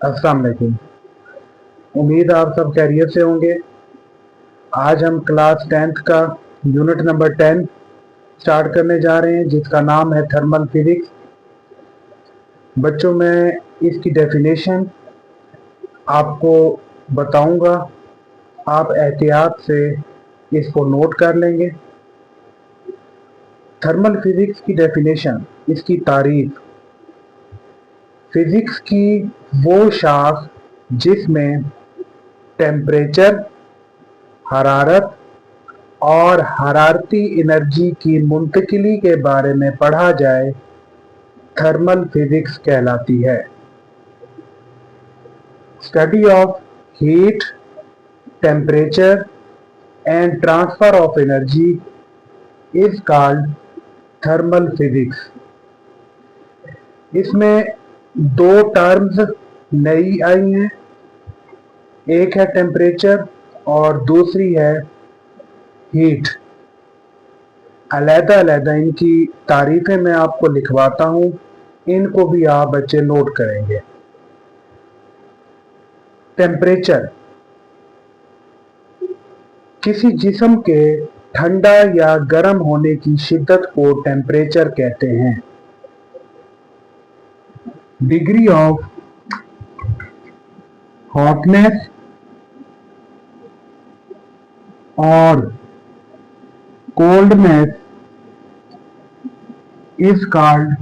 अस्सलाम वालेकुम। उम्मीद आप सब खैरियत से होंगे। आज हम क्लास 10th का यूनिट नंबर 10 स्टार्ट करने जा रहे हैं, जिसका नाम है थर्मल फिजिक्स। बच्चों, मैं इसकी डेफिनेशन आपको बताऊंगा, आप एहतियात से इसको नोट कर लेंगे। थर्मल फिजिक्स की डेफिनेशन, इसकी तारीफ। फिजिक्स की वो शाख जिसमें टेम्परेचर, हरारत और हरारती एनर्जी की मुंतकिली के बारे में पढ़ा जाए, थर्मल फिजिक्स कहलाती है। Study of heat, temperature and transfer of energy is called thermal physics. इसमें दो टर्म्स नई आई हैं, एक है टेम्परेचर और दूसरी है हीट। अलग-अलग इनकी तारीफें मैं आपको लिखवाता हूँ, इनको भी आप बच्चे नोट करेंगे। टेम्परेचर, किसी जिस्म के ठंडा या गर्म होने की शिद्दत को टेम्परेचर कहते हैं। डिग्री ऑफ हॉटनेस और कोल्डनेस इज कॉल्ड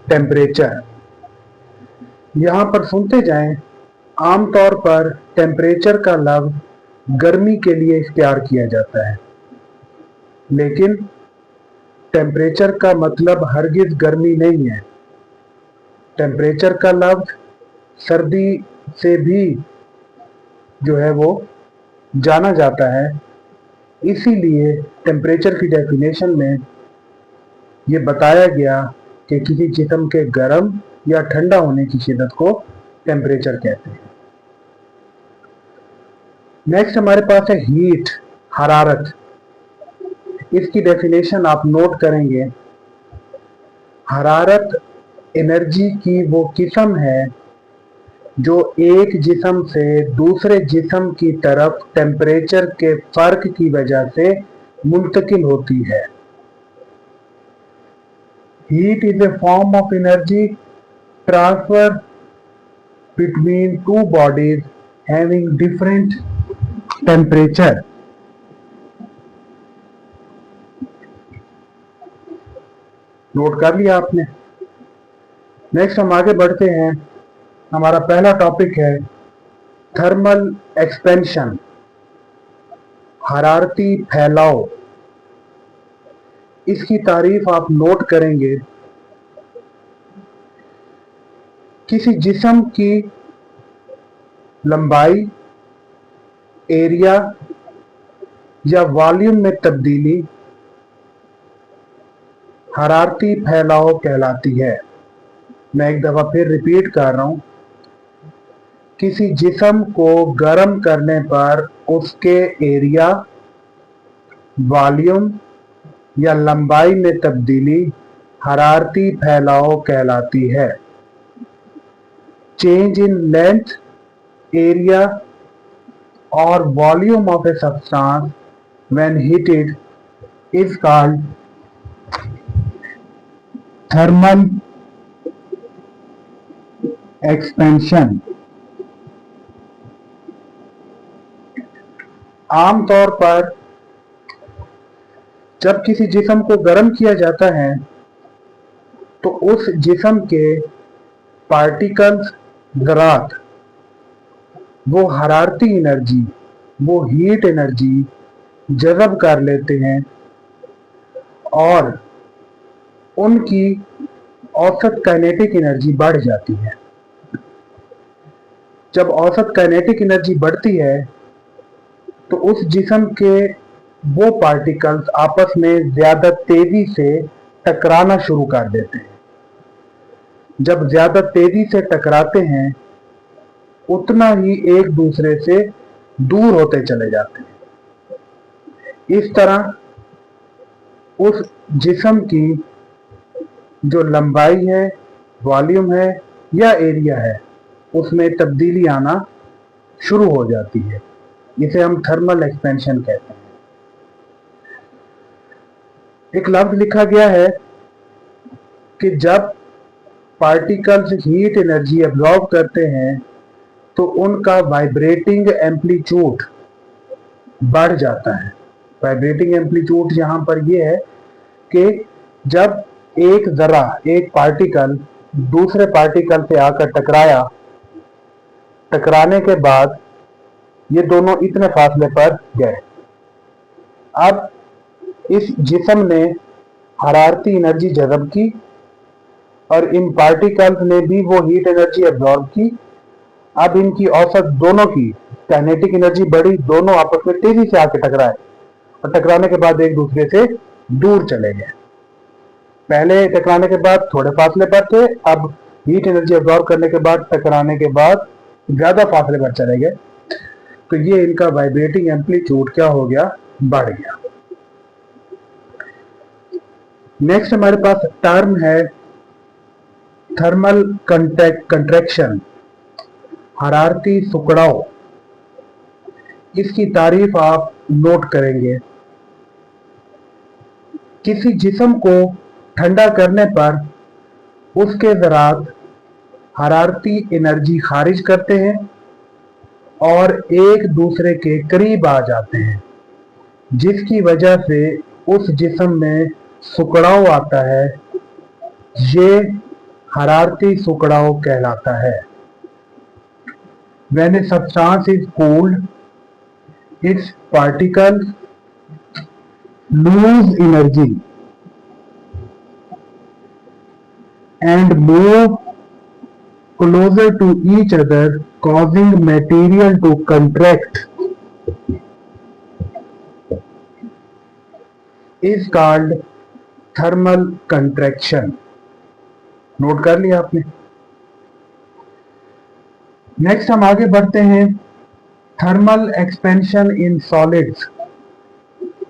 टेम्परेचर। यहाँ पर सुनते जाएं। आमतौर पर टेम्परेचर का लफ्ज गर्मी के लिए इख्तियार किया जाता है, लेकिन टेम्परेचर का मतलब हरगिज गर्मी नहीं है। टेम्परेचर का लफ्ज सर्दी से भी जो है वो जाना जाता है। इसीलिए टेम्परेचर की डेफिनेशन में ये बताया गया कि किसी जिस्म के गर्म या ठंडा होने की शिद्दत को टेम्परेचर कहते हैं। नेक्स्ट हमारे पास है हीट, हरारत। इसकी डेफिनेशन आप नोट करेंगे। हरारत एनर्जी की वो किस्म है जो एक जिस्म से दूसरे जिस्म की तरफ टेम्परेचर के फर्क की वजह से मुंतकिल होती है। Heat is a form of energy transfer between two bodies having different temperature। Note कर लिया आपने। नेक्स्ट हम आगे बढ़ते हैं। हमारा पहला टॉपिक है थर्मल एक्सपेंशन, हरारती फैलाव। इसकी तारीफ आप नोट करेंगे। किसी जिस्म की लंबाई, एरिया या वॉल्यूम में तब्दीली हरारती फैलाव कहलाती है। मैं एक दफा फिर रिपीट कर रहा हूं। किसी जिस्म को गर्म करने पर उसके एरिया, वॉल्यूम या लंबाई में तब्दीली हरारती फैलाव कहलाती है। चेंज इन लेंथ, एरिया और volume of a substance when heated is called thermal expansion. आमतौर पर जब किसी जिस्म को गर्म किया जाता है तो उस जिस्म के पार्टिकल्स, ज़रात, वो हरारती एनर्जी, वो हीट एनर्जी जज़ब कर लेते हैं और उनकी औसत काइनेटिक एनर्जी बढ़ जाती है। जब औसत काइनेटिक एनर्जी बढ़ती है तो उस जिस्म के वो पार्टिकल्स आपस में ज्यादा तेजी से टकराना शुरू कर देते हैं। जब ज्यादा तेजी से टकराते हैं उतना ही एक दूसरे से दूर होते चले जाते हैं। इस तरह उस जिस्म की जो लंबाई है, वॉल्यूम है या एरिया है, उसमें तब्दीली आना शुरू हो जाती है। इसे हम थर्मल एक्सपेंशन कहते हैं। एक लफ्ज लिखा गया है कि जब पार्टिकल्स हीट एनर्जी एब्जॉर्ब करते हैं तो उनका वाइब्रेटिंग एम्पलीट्यूड बढ़ जाता है। वाइब्रेटिंग एम्पलीट्यूड यहां पर यह है कि जब एक जरा, एक पार्टिकल दूसरे पार्टिकल से आकर टकराया, टकराने के बाद ये दोनों इतने फासले पर गए। अब इस जिस्म ने हरारती एनर्जी जज़ब की और इन पार्टिकल्स ने भी वो हीट एनर्जी एब्जॉर्ब की। अब इनकी औसत दोनों की काइनेटिक एनर्जी बढ़ी, दोनों आपस में तेजी से आके टकराए और टकराने के बाद एक दूसरे से दूर चले गए। पहले टकराने के बाद थोड़े फासले पर थे, अब हीट एनर्जी एब्जॉर्ब करने के बाद टकराने के बाद ज्यादा फासले पर चले गए, तो ये इनका वाइब्रेटिंग एम्पलीट्यूड क्या हो गया, बढ़ गया। नेक्स्ट हमारे पास टर्म है थर्मल कंट्रैक्शन, हरारती सुकड़ाव। इसकी तारीफ आप नोट करेंगे। किसी जिस्म को ठंडा करने पर उसके ज़रात हरारती एनर्जी खारिज करते हैं और एक दूसरे के करीब आ जाते हैं, जिसकी वजह से उस जिस्म में सुकड़ाव आता है। ये हरारती सुकड़ाव कहलाता है। When a substance is cooled, its particles lose energy and move closer to each other, causing material to contract, is called thermal contraction। Note कर लिया आपने। नेक्स्ट हम आगे बढ़ते हैं, थर्मल एक्सपेंशन इन सॉलिड्स,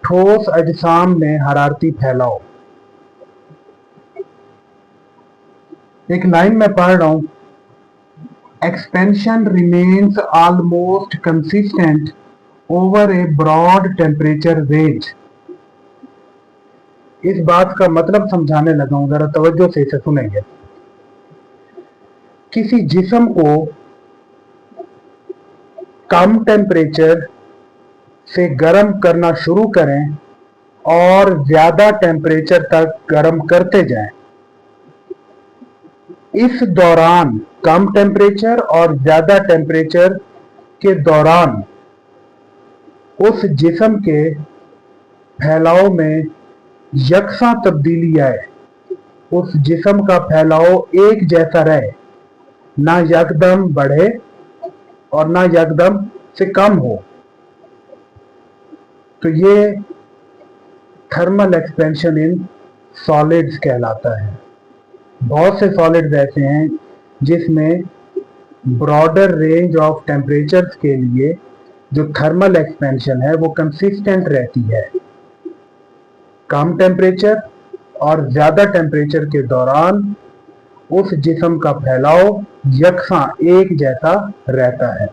ठोस अजसाम में हरारती फैलाव। एक लाइन में पढ़ रहा हूं, expansion remains almost consistent over a broad temperature range. इस बात का मतलब समझाने लगा हूं, जरा तवज्जो से इसे सुनेंगे। किसी जिस्म को कम टेम्परेचर से गर्म करना शुरू करें और ज्यादा टेम्परेचर तक गर्म करते जाएं। इस दौरान कम टेम्परेचर और ज्यादा टेम्परेचर के दौरान उस जिस्म के फैलाव में यकसा तब्दीली आए, उस जिस्म का फैलाव एक जैसा रहे, ना यकदम बढ़े और ना यकदम से कम हो, तो ये थर्मल एक्सपेंशन इन सॉलिड्स कहलाता है। बहुत से सॉलिड्स ऐसे हैं जिसमें ब्रॉडर रेंज ऑफ टेम्परेचर्स के लिए जो थर्मल एक्सपेंशन है वो कंसिस्टेंट रहती है। कम टेम्परेचर और ज्यादा टेम्परेचर के दौरान उस जिस्म का फैलाव यकसा एक जैसा रहता है।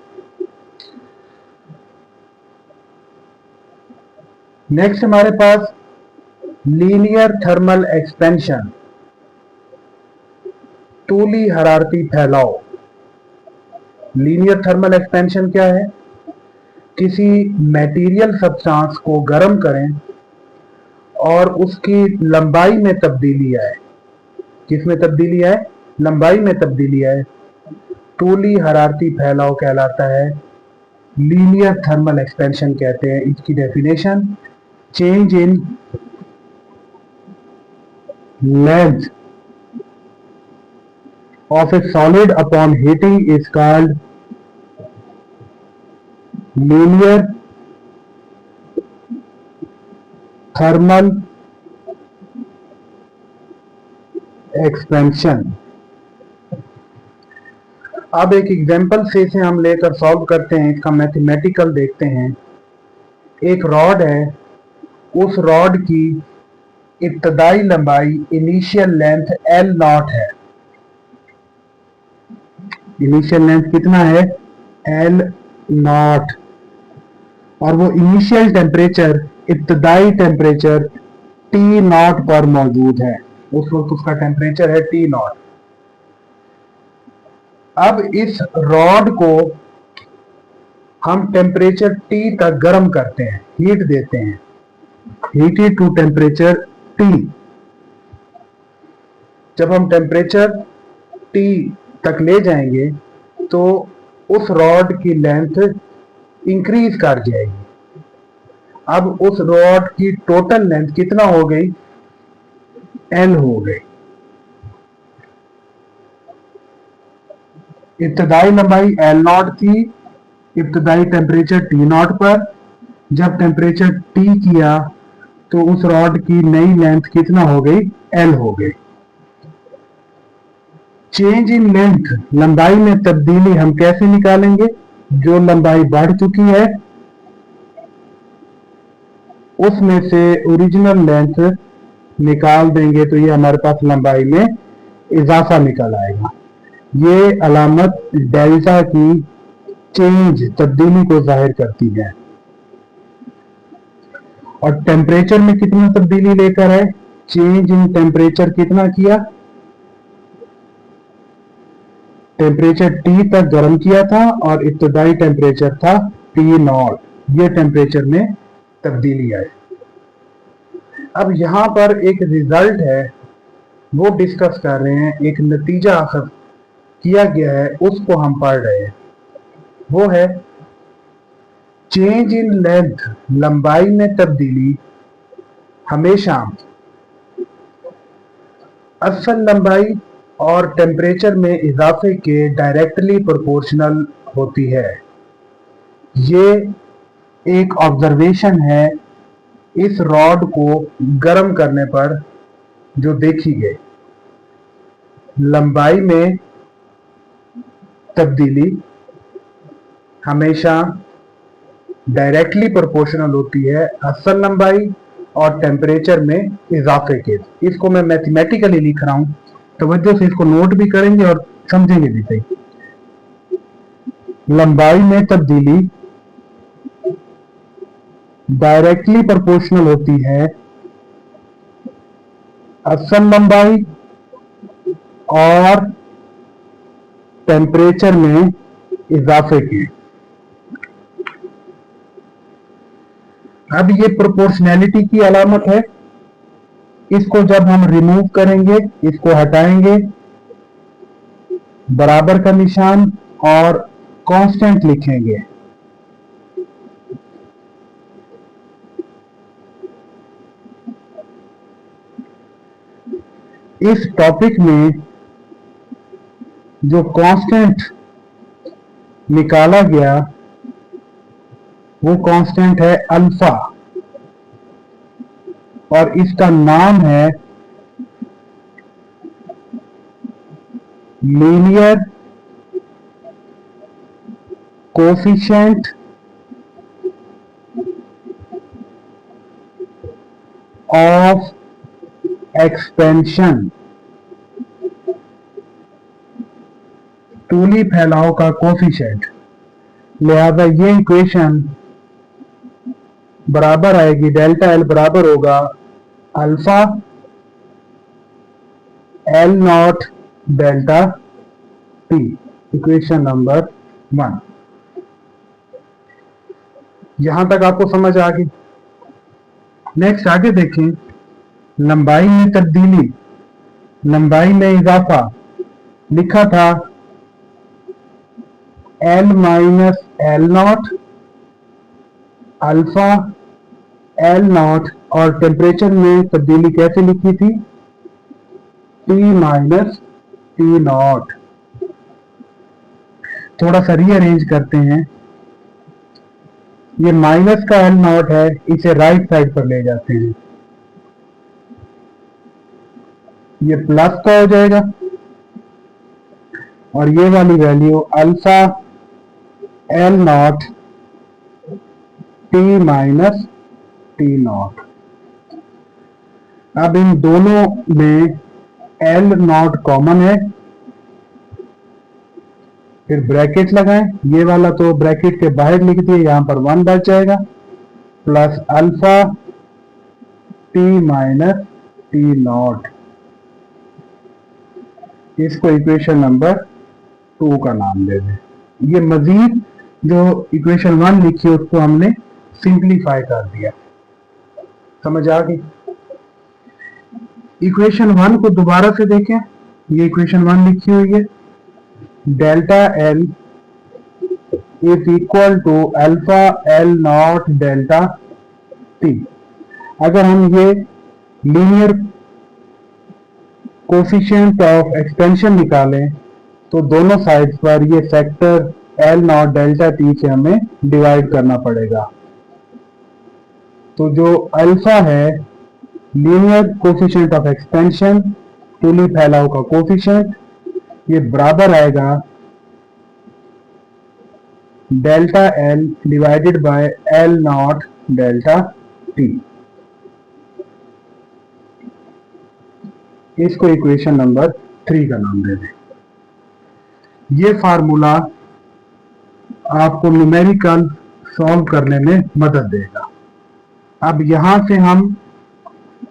नेक्स्ट हमारे पास लीनियर थर्मल एक्सपेंशन, तूली हरारती फैलाव। लीनियर थर्मल एक्सपेंशन क्या है? किसी मटेरियल सब्सटेंस को गर्म करें और उसकी लंबाई में तब्दीली आए। किसमें तब्दीली आए? लंबाई में तब्दीली आए, तूली हरारती फैलाव कहलाता है, लीनियर थर्मल एक्सपेंशन कहते हैं। इसकी definition, change in length of a solid upon heating is called linear thermal expansion। अब एक एग्जांपल से इसे हम लेकर सॉल्व करते हैं, इसका मैथमेटिकल देखते हैं। एक रॉड है, उस रॉड की इब्तदाई लंबाई इनिशियल लेंथ L0 है। इनिशियल लेंथ कितना है, एल नॉट, और वो इनिशियल टेम्परेचर, इब्तदाई टेम्परेचर टी नॉट पर मौजूद है। उस वक्त उसका टेम्परेचर है टी नॉट। अब इस रॉड को हम टेम्परेचर टी तक गर्म करते हैं, हीट देते हैं, हीटेड टू टेम्परेचर टी। जब हम टेम्परेचर टी तक ले जाएंगे तो उस रॉड की लेंथ इंक्रीज कर जाएगी। अब उस रॉड की टोटल लेंथ कितना हो गई, एल हो गई। इब्तदाई लंबाई एल नॉट थी, इब्तदाई टेम्परेचर टी नॉट पर। जब टेम्परेचर टी किया तो उस रॉड की नई लेंथ कितना हो गई, एल हो गई। चेंज इन लेंथ, लंबाई में तब्दीली हम कैसे निकालेंगे, जो लंबाई बढ़ चुकी है उसमें से ओरिजिनल लेंथ निकाल देंगे तो ये हमारे पास लंबाई में इजाफा निकल आएगा। ये अलामत डेल्टा की चेंज, तब्दीली को जाहिर करती है। और टेम्परेचर में कितनी तब्दीली लेकर आए, चेंज इन टेम्परेचर कितना किया, टेम्परेचर टी तक गर्म किया था और इब्तदाई टेम्परेचर था टी नॉट, ये टेम्परेचर में तब्दीली आई। अब यहां पर एक रिजल्ट है वो डिस्कस कर रहे हैं, एक नतीजा अखज़ किया गया है उसको हम पढ़ रहे हैं। वो है चेंज इन लेंथ, लंबाई में तब्दीली हमेशा असल लंबाई और टेम्परेचर में इजाफे के डायरेक्टली प्रोपोर्शनल होती है। ये एक ऑब्जर्वेशन है इस रॉड को गर्म करने पर जो देखी गई। लंबाई में तब्दीली हमेशा डायरेक्टली प्रोपोर्शनल होती है असल लंबाई और टेम्परेचर में इजाफे के। इसको मैं मैथमेटिकली लिख रहा हूं, तवज्जो से इसको नोट भी करेंगे और समझेंगे भी सही। लंबाई में तब्दीली डायरेक्टली प्रोपोर्शनल होती है असल लंबाई और टेम्परेचर में इजाफे के। अब ये प्रोपोर्शनैलिटी की अलामत है। इसको जब हम रिमूव करेंगे, इसको हटाएंगे, बराबर का निशान और कांस्टेंट लिखेंगे। इस टॉपिक में जो कांस्टेंट निकाला गया वो कांस्टेंट है अल्फा और इसका नाम है लीनियर कोफिशिएंट ऑफ एक्सपेंशन, तूली फैलाव का कोफिशिएंट। लिहाजा ये इक्वेशन बराबर आएगी, डेल्टा एल बराबर होगा alpha L naught delta T, equation number 1। यहां तक आपको समझ आ गई। नेक्स्ट आगे देखें, लंबाई में तब्दीली, लंबाई में इजाफा लिखा था L minus L not alpha L not, और टेम्परेचर में तब्दीली कैसे लिखी थी, टी माइनस टी नॉट। थोड़ा सा रीअरेंज करते हैं। ये माइनस का एल नॉट है, इसे राइट साइड पर ले जाते हैं, ये प्लस का हो जाएगा और ये वाली value alpha L not T minus T not. अब इन दोनों में एल नॉट कॉमन है, फिर ब्रैकेट लगाएं, ये वाला तो ब्रैकेट के बाहर लिख दिए, यहां पर 1 बच जाएगा, plus alpha T minus T not, इसको इक्वेशन नंबर 2 का नाम दे दें। ये मजीद जो इक्वेशन 1 लिखी है उसको हमने सिंप्लीफाई कर दिया। समझ आ गई? इक्वेशन 1 को दोबारा से देखें, ये इक्वेशन 1 लिखी हुई है, delta L is equal to alpha L naught delta T. अगर हम ये लीनियर कोफिशिएंट ऑफ एक्सपेंशन निकालें तो दोनों साइड्स पर ये factor L naught delta T से हमें डिवाइड करना पड़ेगा। तो जो अल्फा है लीनियर कोफिशिएंट ऑफ एक्सपेंशन, टूली फैलाव का कोफिशिएंट, ये बराबर आएगा delta L divided by L naught delta T. इसको इक्वेशन नंबर 3 का नाम दे दें। ये फार्मूला आपको न्यूमेरिकल सॉल्व करने में मदद देगा। अब यहां से हम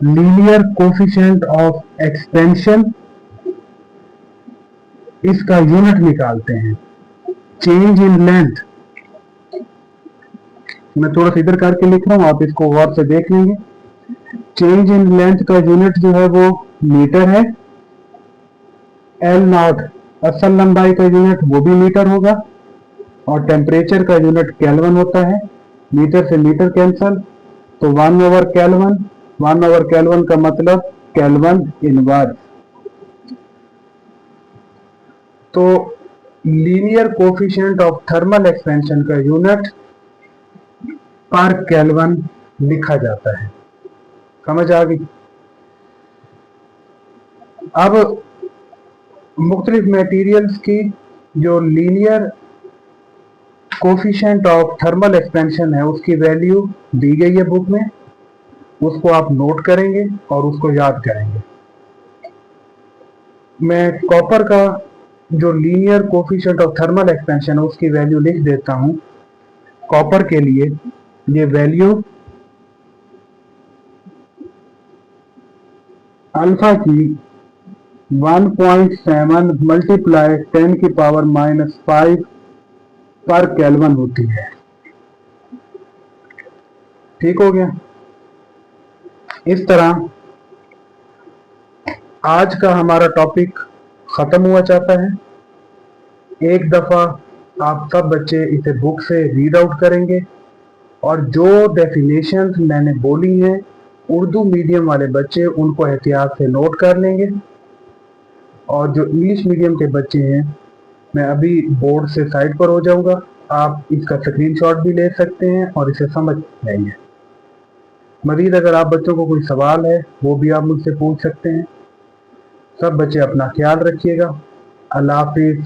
लीनियर कोफिशिएंट ऑफ एक्सपेंशन, इसका यूनिट निकालते हैं। चेंज इन लेंथ, मैं थोड़ा सा इधर करके लिख रहा हूं, आप इसको गौर से देख लेंगे। चेंज इन लेंथ का यूनिट जो है वो मीटर है। एल नॉट असल लंबाई का यूनिट वो भी मीटर होगा, और टेम्परेचर का यूनिट केल्विन होता है। मीटर से मीटर कैंसल, तो 1 ओवर केल्विन, 1 ओवर केल्विन का मतलब केल्विन इनवर्स। तो linear coefficient of thermal expansion का यूनिट पर केल्विन लिखा जाता है। समझ आ गई? अब मुख्तलिफ मटेरियल्स की जो linear coefficient of thermal expansion है उसकी वैल्यू दी गई है बुक में, उसको आप नोट करेंगे और उसको याद करेंगे। मैं कॉपर का जो linear coefficient of thermal expansion है उसकी वैल्यू लिख देता हूं। कॉपर के लिए ये वैल्यू अल्फा की 1.7 मल्टीप्लाई 10 की पावर -5 पर केल्विन होती है। ठीक हो गया? इस तरह आज का हमारा टॉपिक खत्म हुआ चाहता है। एक दफा आप सब बच्चे इसे बुक से रीड आउट करेंगे और जो डेफिनेशंस मैंने बोली हैं उर्दू मीडियम वाले बच्चे उनको एहतियात से नोट कर लेंगे, और जो इंग्लिश मीडियम के बच्चे हैं मैं अभी बोर्ड से साइड पर हो जाऊंगा, आप इसका स्क्रीनशॉट भी ले सकते हैं और इसे समझ लेंगे। मजीद अगर आप बच्चों को कोई सवाल है वो भी आप मुझसे पूछ सकते हैं। सब बच्चे अपना ख्याल रखिएगा। अल्लाह हाफिज़।